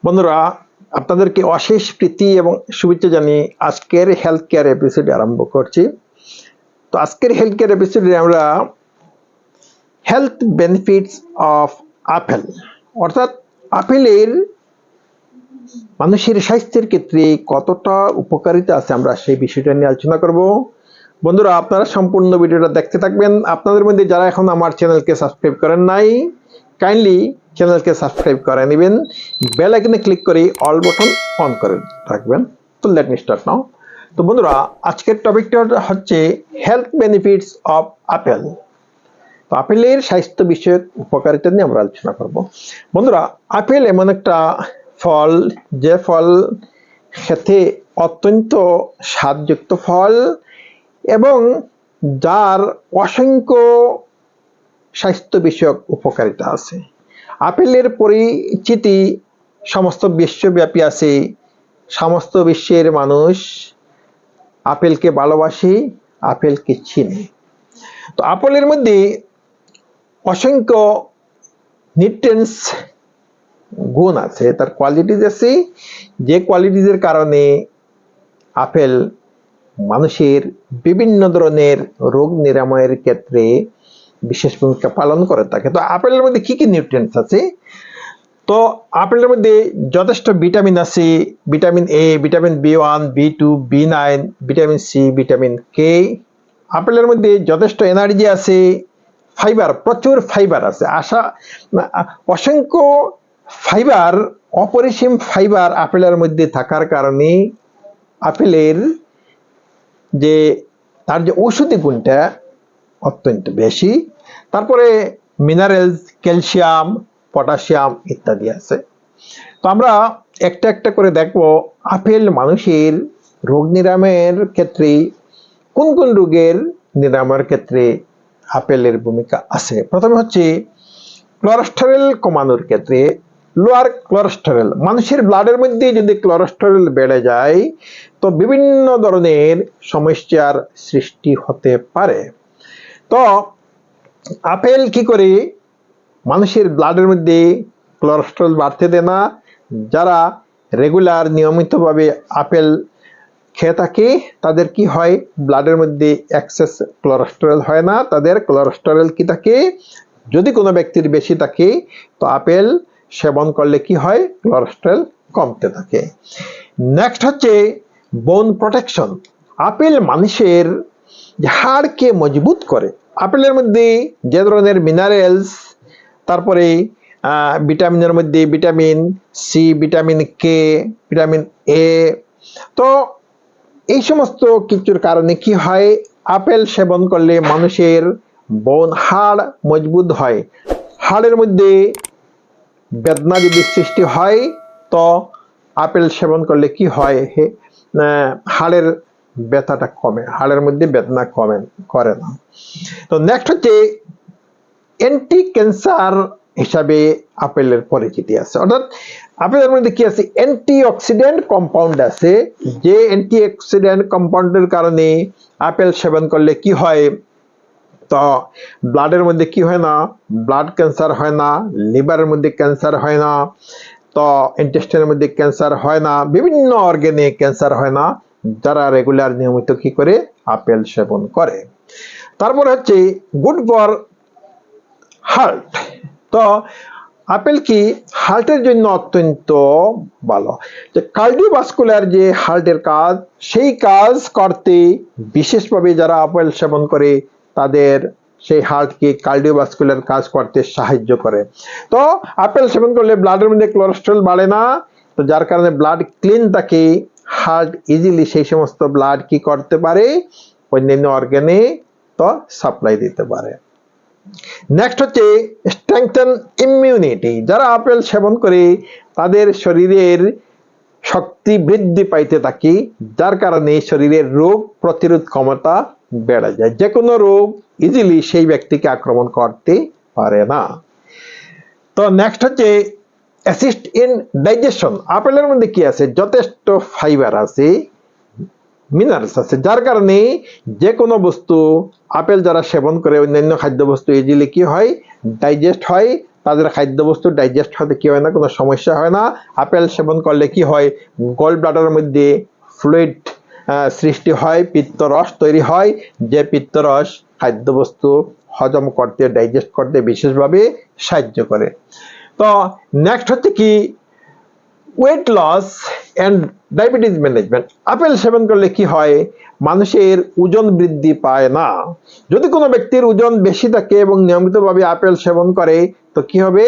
বন্ধুরা, আপনাদেরকে অশেষ প্রীতি এবং শুভেচ্ছা জানিয়ে আজকের হেলথ কেয়ার এপিসোড আরম্ভ করছি। তো আজকের হেলথ কেয়ার এপিসোডে আমরা হেলথ বেনিফিটস অফ আপেল অর্থাৎ আপেলের মানুষের স্বাস্থ্যের ক্ষেত্রে কতটা উপকারিতা আছে আমরা সেই বিষয়টা নিয়ে আলোচনা করব। বন্ধুরা, আপনারা সম্পূর্ণ ভিডিওটা দেখতে থাকবেন। আপনাদের মধ্যে যারা এখন আমার চ্যানেলকে সাবস্ক্রাইব করেন নাই, কাইন্ডলি চ্যানেলকে সাবস্ক্রাইব করে নেবেন, বেল আইকনে ক্লিক করে অল বাটন অন করে রাখবেন। তো লেট মি স্টার্ট নাও। তো বন্ধুরা, আজকের টপিকটা হচ্ছে হেলথ বেনিফিটস অফ আপেল। তো আপেলের স্বাস্থ্য বিষয়ক উপকারিতা নিয়ে আমরা আলোচনা করব। বন্ধুরা, আপেল এমন একটা ফল, যে ফল খেতে অত্যন্ত স্বাদযুক্ত ফল এবং যার অসংখ্য স্বাস্থ্য বিষয়ক উপকারিতা আছে। আপেলের পরিচিতি সমস্ত বিশ্বব্যাপী আছে। সমস্ত বিশ্বের মানুষ আপেলকে ভালোবাসে, আপেলকে চিনে। তো আপেলের মধ্যে অসংখ্য নিউট্রিয়েন্টস গুণ আছে, তার কোয়ালিটিজ আছে, যে কোয়ালিটিজের কারণে আপেল মানুষের বিভিন্ন ধরনের রোগ নিরাময়ের ক্ষেত্রে বিশেষ ভূমিকা পালন করে থাকে। তো আপেলের মধ্যে কি কি নিউট্রিয়েন্টস আছে? তো আপেলের মধ্যে যথেষ্ট ভিটামিন আছে, vitamin A, vitamin B one, B two, B nine, vitamin C, vitamin K. আপেলের মধ্যে যথেষ্ট এনার্জি আছে, ফাইবার, প্রচুর ফাইবার আছে, অসংখ্য ফাইবার, অপরিসীম ফাইবার আপেলের মধ্যে থাকার কারণে আপেলের যে তার যে ঔষধি গুণটা অত্যন্ত বেশি। তারপরে মিনারেলস, ক্যালসিয়াম, পটাশিয়াম ইত্যাদি আছে। তো আমরা একটা একটা করে দেখব আপেল মানুষের রোগ নিরাময়ের ক্ষেত্রে কোন কোন রোগের নিরাময়ের ক্ষেত্রে আপেলের ভূমিকা আছে। প্রথমে হচ্ছে কোলেস্টেরল কমানোর ক্ষেত্রে। লোয়ার কোলেস্টেরল, মানুষের ব্লাডের মধ্যে যদি কোলেস্টেরল বেড়ে যায় তো বিভিন্ন ধরনের সমস্যার সৃষ্টি হতে পারে। তো আপেল কি করে মানুষের ব্লাডের মধ্যে কোলেস্টেরল বাড়তে দেয় না। যারা রেগুলার নিয়মিতভাবে আপেল খেয়ে থাকে তাদের কি হয়, ব্লাডের মধ্যে এক্সেস কোলেস্টেরল হয় না, তাদের কোলেস্টেরল কি থাকে, যদি কোনো ব্যক্তির বেশি থাকে তো আপেল সেবন করলে কি হয়, কোলেস্টেরল কমতে থাকে। নেক্সট হচ্ছে বোন প্রোটেকশন। আপেল মানুষের হাড়কে মজবুত করে। আপেলের মধ্যে যে ধরনের মিনারেলস, তারপরে ভিটামিনের মধ্যে vitamin C, vitamin K, vitamin A, তো এই সমস্ত কিছুর কারণে কি হয়, আপেল সেবন করলে মানুষের বোন, হাড় মজবুত হয়। হাড়ের মধ্যে বেদনা যদি সৃষ্টি হয় তো আপেল সেবন করলে কি হয়, হাড়ের ব্যথাটা কমে, হাড়ের মধ্যে বেদনা কমে করে না। তো নেক্সট হচ্ছে অ্যান্টি ক্যান্সার হিসাবে আপেলের পরিচিতি আছে। অর্থাৎ আপেলের মধ্যে কি আছে, অ্যান্টিঅক্সিডেন্ট কম্পাউন্ড আছে, যে অ্যান্টিঅক্সিডেন্ট কম্পাউন্ডের কারণে আপেল সেবন করলে কি হয়, তো ব্লাডের মধ্যে কি হয় না, ব্লাড ক্যান্সার হয় না, লিভারের মধ্যে ক্যান্সার হয় না, তো ইন্টেস্টাইনের মধ্যে ক্যান্সার হয় না, বিভিন্ন অর্গানে ক্যান্সার হয় না, যারা রেগুলার নিয়মিত কি করে আপেল সেবন করে। তারপর হচ্ছে গুড ফর হার্ট। তো আপেল কি হার্টের জন্য অত্যন্ত ভালো। যে কার্ডিওভাস্কুলার যে হার্টের কাজ, সেই কাজ করতে বিশেষভাবে যারা আপেল সেবন করে তাদের সেই হার্টকে কার্ডিওভাস্কুলার কাজ করতে সাহায্য করে। তো আপেল সেবন করলে ব্লাডের মধ্যে কোলেস্টেরল বাড়ে না, তো যার কারণে ব্লাড ক্লিন থাকে, হার্ট ইজিলি সেই সমস্ত ব্লাড কি করতে পারে, অন্যান্য অর্গানে তো সাপ্লাই দিতে পারে। নেক্সট হচ্ছে স্ট্রেংথেন ইমিউনিটি। যারা আপেল সেবন করে তাদের শরীরের শক্তি বৃদ্ধি পাইতে থাকে, যার কারণে শরীরের রোগ প্রতিরোধ ক্ষমতা বেড়ে যায়, যে কোনো রোগ ইজিলি সেই ব্যক্তিকে আক্রমণ করতে পারে না। তো নেক্সট হচ্ছে অ্যাসিস্ট ইন ডাইজেশন। আপেলের মধ্যে কি আছে, যথেষ্ট ফাইবার আছে, মিনারেলস আছে, যার কারণে যে কোনো বস্তু আপেল যারা সেবন করে অন্যান্য খাদ্য বস্তু ইজিলি কি হয়, ডাইজেস্ট হয়, তাদের খাদ্যবস্তু ডাইজেস্ট হতে কি হয় না, কোনো সমস্যা হয় না। আপেল সেবন করলে কি হয়, গল ব্লাডারের মধ্যে ফ্লুইড সৃষ্টি হয়, পিত্তরস তৈরি হয়, যে পিত্তরস খাদ্যবস্তু হজম করতে, ডাইজেস্ট করতে বিশেষভাবে সাহায্য করে। তো নেক্সট হচ্ছে কি, weight loss and diabetes management. Apple সেবন করলে কি হয়, মানুষের ওজন বৃদ্ধি পায় না। যদি কোনো ব্যক্তির ওজন বেশি থাকে এবং নিয়মিতভাবে আপেল সেবন করে, তো কি হবে,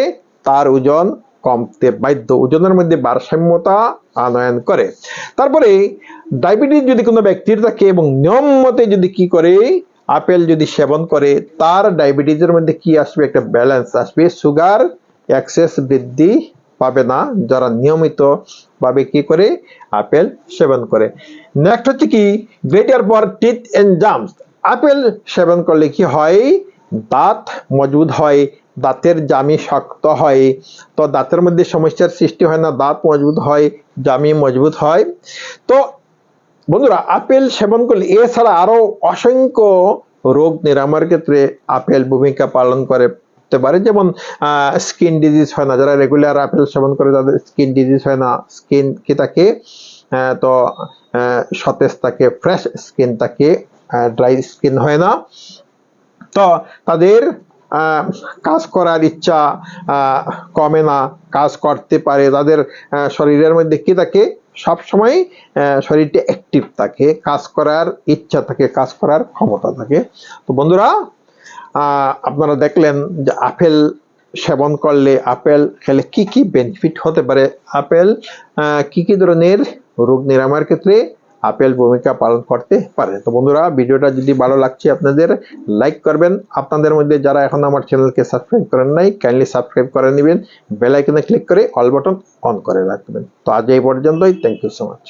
তার ওজন কমতে বাধ্য, ওজনের মধ্যে ভারসাম্যতা আনয়ন করে। তারপরে ডায়াবেটিস যদি কোনো ব্যক্তির থাকে এবং নিয়ম মতে যদি কি করে, আপেল যদি সেবন করে, তার ডায়াবেটিসের মধ্যে কি আসবে, একটা ব্যালেন্স আসবে, সুগার এক্সেস বৃদ্ধি পাবে না, যারা নিয়মিত ভাবে কি করে আপেল সেবন করে। নেক্সট হচ্ছে কি, better for teeth and gums. Apple সেবন করলে কি হয়, দাঁত মজবুত হয়, দাঁতের জামি শক্ত হয়, তো দাঁতের মধ্যে সমস্যার সৃষ্টি হয় না, দাঁত মজবুত হয়, জামি মজবুত হয়। তো বন্ধুরা, আপেল সেবন করলে এছাড়া আরো অসংখ্য রোগ নিরাময়ের ক্ষেত্রে আপেল ভূমিকা পালন করে পারে। যেমন স্কিন ডিজিজ হয় না, যারা রেগুলার আপেল সেবন করে তাদের স্কিন ডিজিজ হয় না, স্কিন কি থাকে, তো সতেজ থাকে, ফ্রেশ স্কিন থাকে, ড্রাই স্কিন হয় না। তো তাদের কাজ করার ইচ্ছা কমে না, কাজ করতে পারে, তাদের শরীরের মধ্যে কি থাকে, সবসময় শরীরটা অ্যাক্টিভ থাকে, কাজ করার ইচ্ছা থাকে, কাজ করার ক্ষমতা থাকে। তো বন্ধুরা, আপনারা দেখলেন যে আপেল সেবন করলে, আপেল খেলে কি কি বেনিফিট হতে পারে, আপেল কি কি ধরনের রোগ নিরাময়ের ক্ষেত্রে আপেল ভূমিকা পালন করতে পারে। তো বন্ধুরা, ভিডিওটা যদি ভালো লাগছে আপনাদের, লাইক করবেন। আপনাদের মধ্যে যারা এখন আমার চ্যানেলকে সাবস্ক্রাইব করেন নাই, কাইন্ডলি সাবস্ক্রাইব করে নেবেন, বেল আইকনে ক্লিক করে অল বাটন অন করে রাখবেন। তো আজ এই পর্যন্তই, থ্যাংক ইউ সো মাচ।